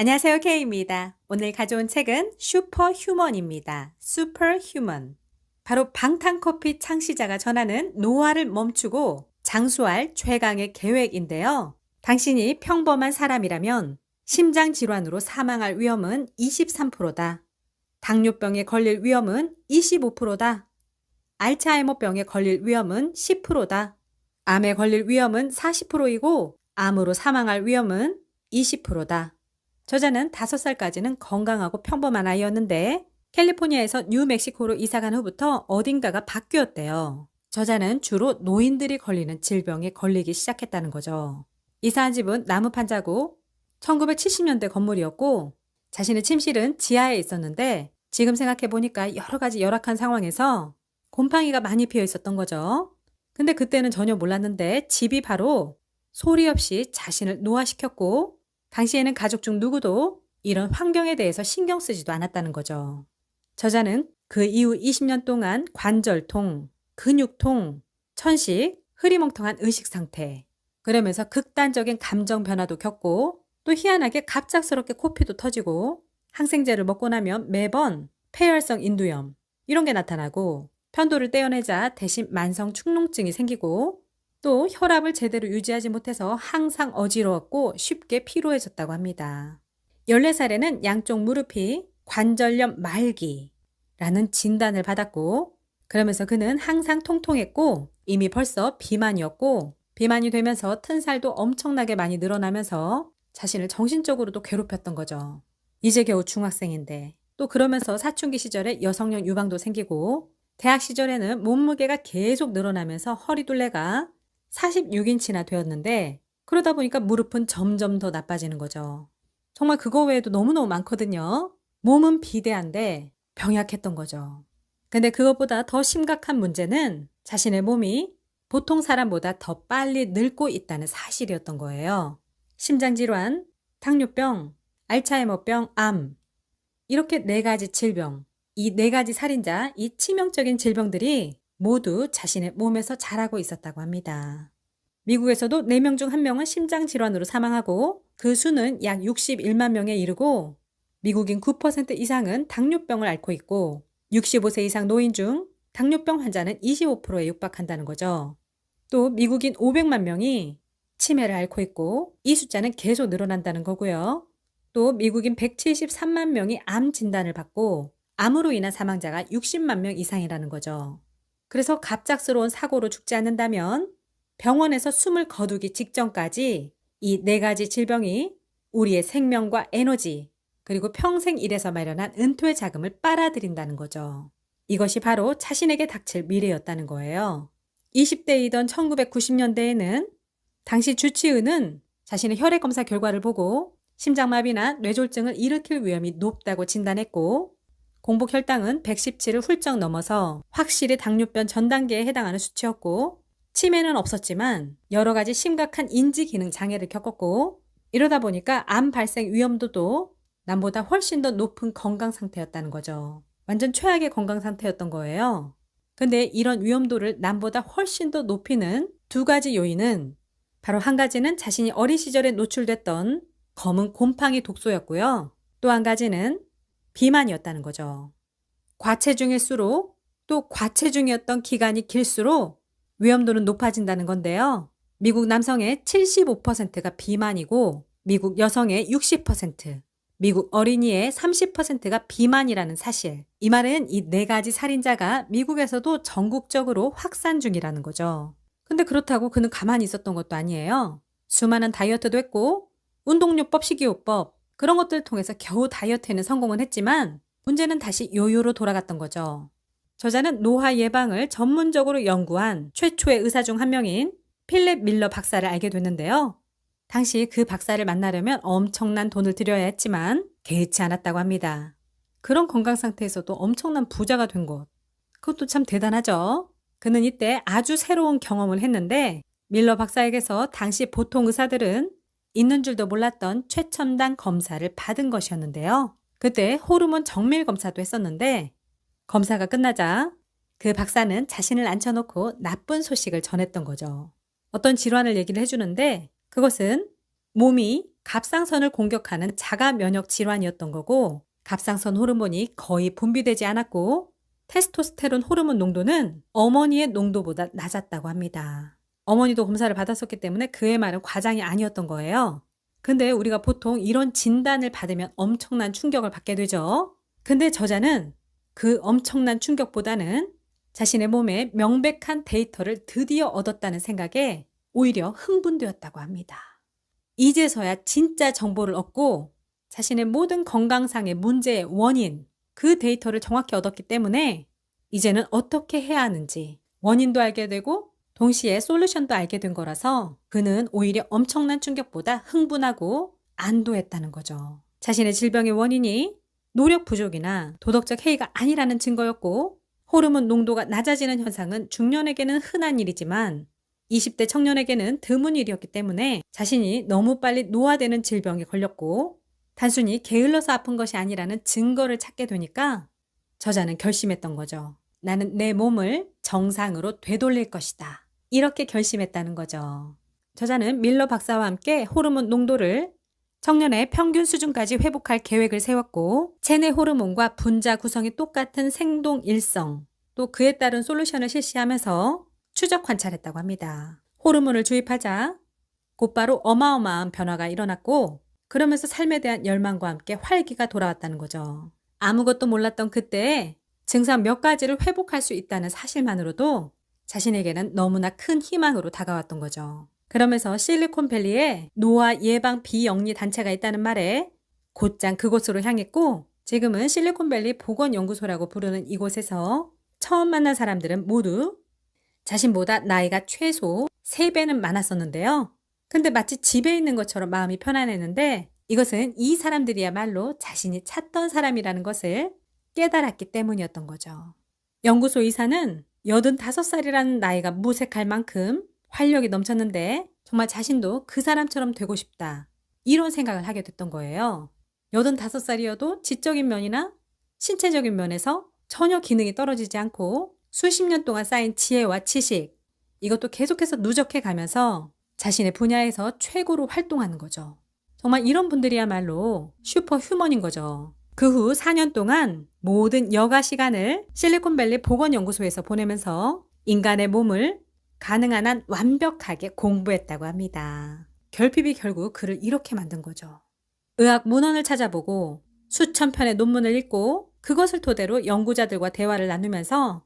안녕하세요, K입니다. 오늘 가져온 책은 슈퍼휴먼입니다. 슈퍼휴먼. 바로 방탄커피 창시자가 전하는 노화를 멈추고 장수할 최강의 계획인데요. 당신이 평범한 사람이라면 심장질환으로 사망할 위험은 23%다. 당뇨병에 걸릴 위험은 25%다. 알츠하이머병에 걸릴 위험은 10%다. 암에 걸릴 위험은 40%이고 암으로 사망할 위험은 20%다. 저자는 5살까지는 건강하고 평범한 아이였는데 캘리포니아에서 뉴멕시코로 이사간 후부터 어딘가가 바뀌었대요. 저자는 주로 노인들이 걸리는 질병에 걸리기 시작했다는 거죠. 이사한 집은 나무판 자고 1970년대 건물이었고 자신의 침실은 지하에 있었는데 지금 생각해보니까 여러 가지 열악한 상황에서 곰팡이가 많이 피어 있었던 거죠. 근데 그때는 전혀 몰랐는데 집이 바로 소리 없이 자신을 노화시켰고 당시에는 가족 중 누구도 이런 환경에 대해서 신경 쓰지도 않았다는 거죠. 저자는 그 이후 20년 동안 관절통, 근육통, 천식, 흐리멍텅한 의식 상태, 그러면서 극단적인 감정 변화도 겪고 또 희한하게 갑작스럽게 코피도 터지고 항생제를 먹고 나면 매번 폐혈성 인두염 이런 게 나타나고 편도를 떼어내자 대신 만성 축농증이 생기고 또 혈압을 제대로 유지하지 못해서 항상 어지러웠고 쉽게 피로해졌다고 합니다. 14살에는 양쪽 무릎이 관절염 말기라는 진단을 받았고 그러면서 그는 항상 통통했고 이미 벌써 비만이었고 비만이 되면서 튼살도 엄청나게 많이 늘어나면서 자신을 정신적으로도 괴롭혔던 거죠. 이제 겨우 중학생인데 또 그러면서 사춘기 시절에 여성형 유방도 생기고 대학 시절에는 몸무게가 계속 늘어나면서 허리둘레가 46인치나 되었는데 그러다 보니까 무릎은 점점 더 나빠지는 거죠. 정말 그거 외에도 너무너무 많거든요. 몸은 비대한데 병약했던 거죠. 근데 그것보다 더 심각한 문제는 자신의 몸이 보통 사람보다 더 빨리 늙고 있다는 사실이었던 거예요. 심장질환, 당뇨병, 알츠하이머병, 암 이렇게 4가지 질병, 이 4가지 살인자, 이 치명적인 질병들이 모두 자신의 몸에서 자라고 있었다고 합니다. 미국에서도 4명 중 1명은 심장질환으로 사망하고 그 수는 약 61만 명에 이르고 미국인 9% 이상은 당뇨병을 앓고 있고 65세 이상 노인 중 당뇨병 환자는 25%에 육박한다는 거죠. 또 미국인 500만 명이 치매를 앓고 있고 이 숫자는 계속 늘어난다는 거고요. 또 미국인 173만 명이 암 진단을 받고 암으로 인한 사망자가 60만 명 이상이라는 거죠. 그래서 갑작스러운 사고로 죽지 않는다면 병원에서 숨을 거두기 직전까지 이 4가지 질병이 우리의 생명과 에너지 그리고 평생 일해서 마련한 은퇴 자금을 빨아들인다는 거죠. 이것이 바로 자신에게 닥칠 미래였다는 거예요. 20대이던 1990년대에는 당시 주치의는 자신의 혈액검사 결과를 보고 심장마비나 뇌졸중을 일으킬 위험이 높다고 진단했고 공복 혈당은 117을 훌쩍 넘어서 확실히 당뇨병 전 단계에 해당하는 수치였고 치매는 없었지만 여러 가지 심각한 인지 기능 장애를 겪었고 이러다 보니까 암 발생 위험도도 남보다 훨씬 더 높은 건강 상태였다는 거죠. 완전 최악의 건강 상태였던 거예요. 근데 이런 위험도를 남보다 훨씬 더 높이는 2가지 요인은 바로 한 가지는 자신이 어린 시절에 노출됐던 검은 곰팡이 독소였고요. 또 한 가지는 비만이었다는 거죠. 과체중일수록 또 과체중이었던 기간이 길수록 위험도는 높아진다는 건데요. 미국 남성의 75%가 비만이고 미국 여성의 60%, 미국 어린이의 30%가 비만이라는 사실. 이 말은 이 4가지 살인자가 미국에서도 전국적으로 확산 중이라는 거죠. 근데 그렇다고 그는 가만히 있었던 것도 아니에요. 수많은 다이어트도 했고 운동요법, 식이요법 그런 것들을 통해서 겨우 다이어트에는 성공은 했지만 문제는 다시 요요로 돌아갔던 거죠. 저자는 노화 예방을 전문적으로 연구한 최초의 의사 중 한 명인 필립 밀러 박사를 알게 됐는데요. 당시 그 박사를 만나려면 엄청난 돈을 들여야 했지만 개의치 않았다고 합니다. 그런 건강 상태에서도 엄청난 부자가 된 것. 그것도 참 대단하죠. 그는 이때 아주 새로운 경험을 했는데 밀러 박사에게서 당시 보통 의사들은 있는 줄도 몰랐던 최첨단 검사를 받은 것이었는데요. 그때 호르몬 정밀 검사도 했었는데 검사가 끝나자 그 박사는 자신을 앉혀놓고 나쁜 소식을 전했던 거죠. 어떤 질환을 얘기를 해주는데 그것은 몸이 갑상선을 공격하는 자가 면역 질환이었던 거고, 갑상선 호르몬이 거의 분비되지 않았고, 테스토스테론 호르몬 농도는 어머니의 농도보다 낮았다고 합니다. 어머니도 검사를 받았었기 때문에 그의 말은 과장이 아니었던 거예요. 근데 우리가 보통 이런 진단을 받으면 엄청난 충격을 받게 되죠. 근데 저자는 그 엄청난 충격보다는 자신의 몸에 명백한 데이터를 드디어 얻었다는 생각에 오히려 흥분되었다고 합니다. 이제서야 진짜 정보를 얻고 자신의 모든 건강상의 문제의 원인, 그 데이터를 정확히 얻었기 때문에 이제는 어떻게 해야 하는지 원인도 알게 되고 동시에 솔루션도 알게 된 거라서 그는 오히려 엄청난 충격보다 흥분하고 안도했다는 거죠. 자신의 질병의 원인이 노력 부족이나 도덕적 해이가 아니라는 증거였고, 호르몬 농도가 낮아지는 현상은 중년에게는 흔한 일이지만 20대 청년에게는 드문 일이었기 때문에 자신이 너무 빨리 노화되는 질병에 걸렸고 단순히 게을러서 아픈 것이 아니라는 증거를 찾게 되니까 저자는 결심했던 거죠. 나는 내 몸을 정상으로 되돌릴 것이다. 이렇게 결심했다는 거죠. 저자는 밀러 박사와 함께 호르몬 농도를 청년의 평균 수준까지 회복할 계획을 세웠고, 체내 호르몬과 분자 구성이 똑같은 생동 일성, 또 그에 따른 솔루션을 실시하면서 추적 관찰했다고 합니다. 호르몬을 주입하자 곧바로 어마어마한 변화가 일어났고, 그러면서 삶에 대한 열망과 함께 활기가 돌아왔다는 거죠. 아무것도 몰랐던 그때에 증상 몇 가지를 회복할 수 있다는 사실만으로도 자신에게는 너무나 큰 희망으로 다가왔던 거죠. 그러면서 실리콘밸리에 노화 예방 비영리 단체가 있다는 말에 곧장 그곳으로 향했고, 지금은 실리콘밸리 보건연구소라고 부르는 이곳에서 처음 만난 사람들은 모두 자신보다 나이가 최소 3배는 많았었는데요. 근데 마치 집에 있는 것처럼 마음이 편안했는데 이것은 이 사람들이야말로 자신이 찾던 사람이라는 것을 깨달았기 때문이었던 거죠. 연구소 이사는 85살이라는 나이가 무색할 만큼 활력이 넘쳤는데 정말 자신도 그 사람처럼 되고 싶다. 이런 생각을 하게 됐던 거예요. 85살이어도 지적인 면이나 신체적인 면에서 전혀 기능이 떨어지지 않고 수십 년 동안 쌓인 지혜와 지식, 이것도 계속해서 누적해 가면서 자신의 분야에서 최고로 활동하는 거죠. 정말 이런 분들이야말로 슈퍼 휴먼인 거죠. 그 후 4년 동안 모든 여가 시간을 실리콘밸리 보건연구소에서 보내면서 인간의 몸을 가능한 한 완벽하게 공부했다고 합니다. 결핍이 결국 그를 이렇게 만든 거죠. 의학 문헌을 찾아보고 수천 편의 논문을 읽고 그것을 토대로 연구자들과 대화를 나누면서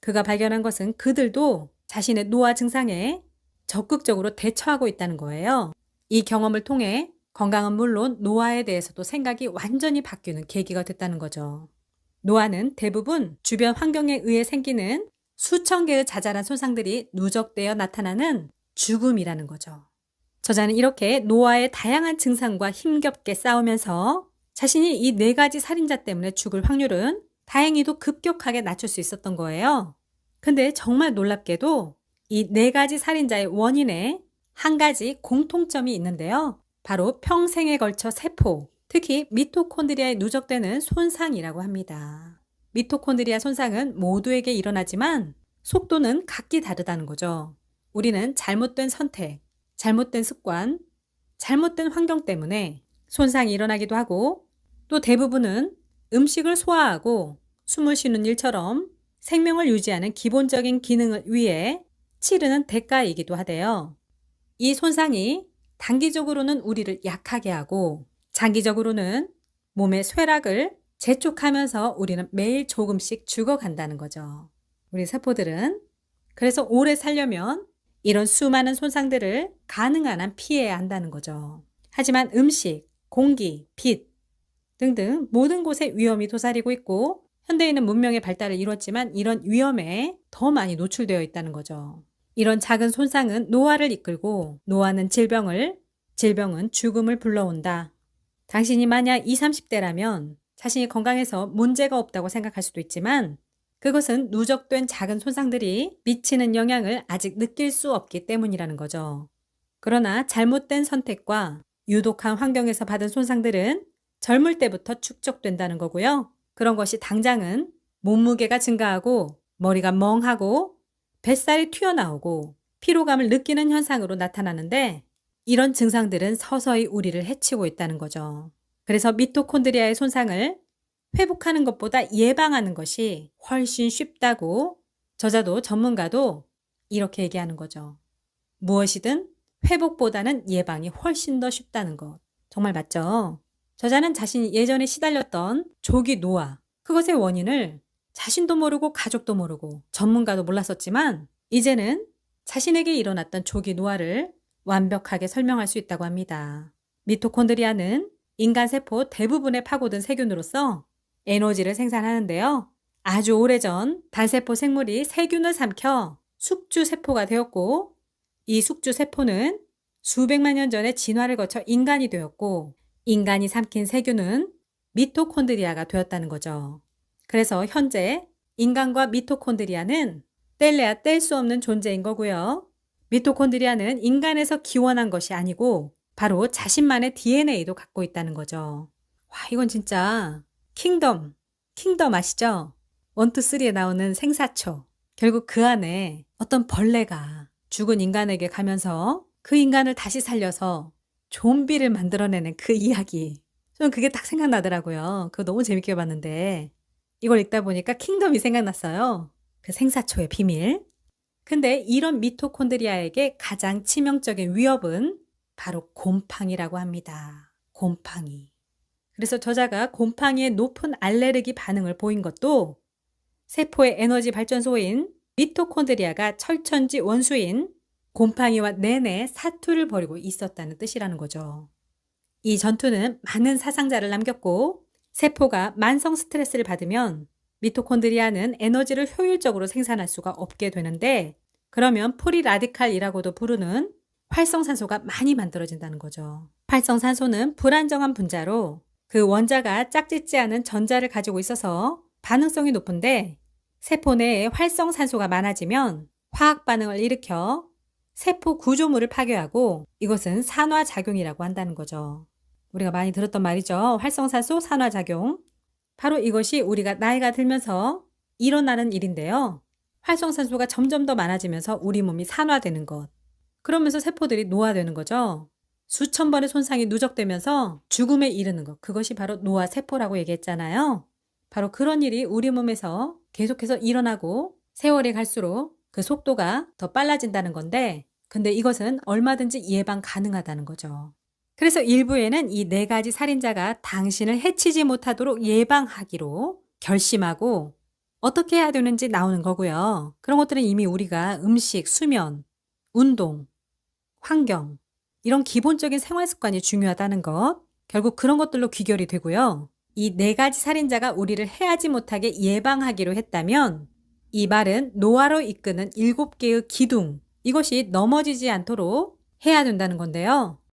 그가 발견한 것은 그들도 자신의 노화 증상에 적극적으로 대처하고 있다는 거예요. 이 경험을 통해 건강은 물론 노화에 대해서도 생각이 완전히 바뀌는 계기가 됐다는 거죠. 노화는 대부분 주변 환경에 의해 생기는 수천 개의 자잘한 손상들이 누적되어 나타나는 죽음이라는 거죠. 저자는 이렇게 노화의 다양한 증상과 힘겹게 싸우면서 자신이 이 4가지 살인자 때문에 죽을 확률은 다행히도 급격하게 낮출 수 있었던 거예요. 근데 정말 놀랍게도 이 4가지 살인자의 원인에 한 가지 공통점이 있는데요. 바로 평생에 걸쳐 세포, 특히 미토콘드리아에 누적되는 손상이라고 합니다. 미토콘드리아 손상은 모두에게 일어나지만 속도는 각기 다르다는 거죠. 우리는 잘못된 선택, 잘못된 습관, 잘못된 환경 때문에 손상이 일어나기도 하고, 또 대부분은 음식을 소화하고 숨을 쉬는 일처럼 생명을 유지하는 기본적인 기능을 위해 치르는 대가이기도 하대요. 이 손상이 단기적으로는 우리를 약하게 하고 장기적으로는 몸의 쇠락을 재촉하면서 우리는 매일 조금씩 죽어간다는 거죠. 우리 세포들은 그래서 오래 살려면 이런 수많은 손상들을 가능한 한 피해야 한다는 거죠. 하지만 음식, 공기, 빛 등등 모든 곳에 위험이 도사리고 있고 현대인은 문명의 발달을 이뤘지만 이런 위험에 더 많이 노출되어 있다는 거죠. 이런 작은 손상은 노화를 이끌고 노화는 질병은 죽음을 불러온다. 당신이 만약 20, 30대라면 자신이 건강해서 문제가 없다고 생각할 수도 있지만 그것은 누적된 작은 손상들이 미치는 영향을 아직 느낄 수 없기 때문이라는 거죠. 그러나 잘못된 선택과 유독한 환경에서 받은 손상들은 젊을 때부터 축적된다는 거고요. 그런 것이 당장은 몸무게가 증가하고 머리가 멍하고 뱃살이 튀어나오고 피로감을 느끼는 현상으로 나타나는데 이런 증상들은 서서히 우리를 해치고 있다는 거죠. 그래서 미토콘드리아의 손상을 회복하는 것보다 예방하는 것이 훨씬 쉽다고 저자도 전문가도 이렇게 얘기하는 거죠. 무엇이든 회복보다는 예방이 훨씬 더 쉽다는 것. 정말 맞죠? 저자는 자신이 예전에 시달렸던 조기 노화, 그것의 원인을 자신도 모르고 가족도 모르고 전문가도 몰랐었지만 이제는 자신에게 일어났던 조기 노화를 완벽하게 설명할 수 있다고 합니다. 미토콘드리아는 인간 세포 대부분에 파고든 세균으로서 에너지를 생산하는데요. 아주 오래전 단세포 생물이 세균을 삼켜 숙주세포가 되었고 이 숙주세포는 수백만 년 전에 진화를 거쳐 인간이 되었고 인간이 삼킨 세균은 미토콘드리아가 되었다는 거죠. 그래서 현재 인간과 미토콘드리아는 뗄래야 뗄 수 없는 존재인 거고요. 미토콘드리아는 인간에서 기원한 것이 아니고 바로 자신만의 DNA도 갖고 있다는 거죠. 와, 이건 진짜 킹덤 아시죠? 1, 2, 3에 나오는 생사초. 결국 그 안에 어떤 벌레가 죽은 인간에게 가면서 그 인간을 다시 살려서 좀비를 만들어내는 그 이야기. 저는 그게 딱 생각나더라고요. 그거 너무 재밌게 봤는데 이걸 읽다 보니까 킹덤이 생각났어요. 그 생사초의 비밀. 근데 이런 미토콘드리아에게 가장 치명적인 위협은 바로 곰팡이라고 합니다. 곰팡이. 그래서 저자가 곰팡이의 높은 알레르기 반응을 보인 것도 세포의 에너지 발전소인 미토콘드리아가 철천지 원수인 곰팡이와 내내 사투를 벌이고 있었다는 뜻이라는 거죠. 이 전투는 많은 사상자를 남겼고 세포가 만성 스트레스를 받으면 미토콘드리아는 에너지를 효율적으로 생산할 수가 없게 되는데 그러면 프리 라디칼이라고도 부르는 활성산소가 많이 만들어진다는 거죠. 활성산소는 불안정한 분자로 그 원자가 짝짓지 않은 전자를 가지고 있어서 반응성이 높은데 세포 내에 활성산소가 많아지면 화학 반응을 일으켜 세포 구조물을 파괴하고 이것은 산화작용이라고 한다는 거죠. 우리가 많이 들었던 말이죠. 활성산소 산화작용. 바로 이것이 우리가 나이가 들면서 일어나는 일인데요. 활성산소가 점점 더 많아지면서 우리 몸이 산화되는 것. 그러면서 세포들이 노화되는 거죠. 수천 번의 손상이 누적되면서 죽음에 이르는 것. 그것이 바로 노화세포라고 얘기했잖아요. 바로 그런 일이 우리 몸에서 계속해서 일어나고 세월이 갈수록 그 속도가 더 빨라진다는 건데 근데 이것은 얼마든지 예방 가능하다는 거죠. 그래서 일부에는 이 4가지 살인자가 당신을 해치지 못하도록 예방하기로 결심하고 어떻게 해야 되는지 나오는 거고요. 그런 것들은 이미 우리가 음식, 수면, 운동, 환경 이런 기본적인 생활 습관이 중요하다는 것 결국 그런 것들로 귀결이 되고요. 이 4가지 살인자가 우리를 해하지 못하게 예방하기로 했다면 이 말은 노화로 이끄는 7개의 기둥 이것이 넘어지지 않도록 해야 된다는 건데요.